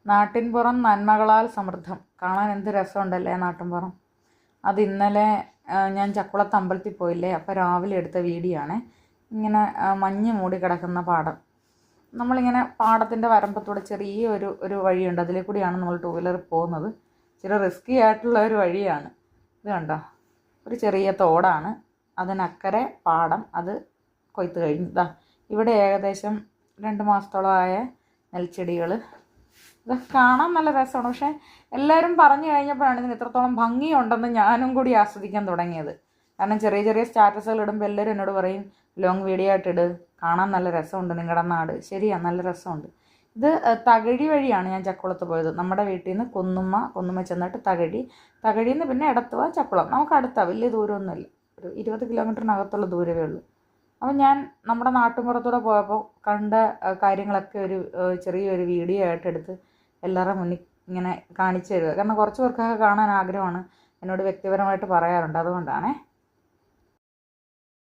നാട്ടിൻപുറം നന്മകളാൽ സമൃദ്ധം. കാണാൻ എന്ത് രസമുണ്ടല്ലേ നാട്ടിൻപുറം. അത് ഇന്നലെ ഞാൻ ചക്കുളത്ത് അമ്പലത്തിൽ പോയില്ലേ, അപ്പോൾ രാവിലെ എടുത്ത വീഡിയോ ആണ്. ഇങ്ങനെ മഞ്ഞ് മൂടി കിടക്കുന്ന പാടം. നമ്മളിങ്ങനെ പാടത്തിൻ്റെ വരമ്പത്തൂടെ ചെറിയ ഒരു വഴിയുണ്ട്, അതിലേ കൂടിയാണ് നമ്മൾ ടൂ വീലറിൽ പോകുന്നത്. ഇച്ചിരി റിസ്കി ആയിട്ടുള്ള ഒരു വഴിയാണ്. ഇത് കണ്ടോ, ഒരു ചെറിയ തോടാണ്, അതിനക്കരെ പാടം. അത് കൊയ്ത്ത് കഴിഞ്ഞു. ഇതാ ഇവിടെ ഏകദേശം 2 മാസത്തോളമായ നെൽച്ചെടികൾ. ഇതൊക്കെ കാണാൻ നല്ല രസമാണ്. പക്ഷേ എല്ലാവരും പറഞ്ഞു കഴിഞ്ഞപ്പോഴാണ് ഇതിന് ഇത്രത്തോളം ഭംഗിയുണ്ടെന്ന് ഞാനും കൂടി ആസ്വദിക്കാൻ തുടങ്ങിയത്. കാരണം ചെറിയ ചെറിയ സ്റ്റാറ്റസുകൾ ഇടുമ്പോൾ എല്ലാവരും എന്നോട് പറയും ലോങ് വീഡിയോ ആയിട്ടിട്, കാണാൻ നല്ല രസമുണ്ട് നിങ്ങളുടെ നാട്. ശരിയാണ്, നല്ല രസമുണ്ട്. ഇത് തകഴി വഴിയാണ് ഞാൻ ചക്കുളത്ത് പോയത്. നമ്മുടെ വീട്ടിൽ നിന്ന് കുന്നുമ്മ ചെന്നിട്ട് തകഴിയിൽ നിന്ന് പിന്നെ എടത്തുവ ചക്കുളം. നമുക്ക് അടുത്താണ്, വലിയ ദൂരമൊന്നുമില്ല, ഒരു 20 കിലോമീറ്ററിനകത്തുള്ള ദൂരമേ ഉള്ളൂ. അപ്പം ഞാൻ നമ്മുടെ നാട്ടുമ്പുറത്തൂടെ പോയപ്പോൾ കണ്ട കാര്യങ്ങളൊക്കെ ഒരു ചെറിയൊരു വീഡിയോ ആയിട്ട് എടുത്ത് എല്ലാവരുടെ മുന്നിൽ ഇങ്ങനെ കാണിച്ചു തരിക. കാരണം കുറച്ച് പേർക്കൊക്കെ കാണാൻ ആഗ്രഹമാണ്, എന്നോട് വ്യക്തിപരമായിട്ട് പറയാറുണ്ട്, അതുകൊണ്ടാണേ.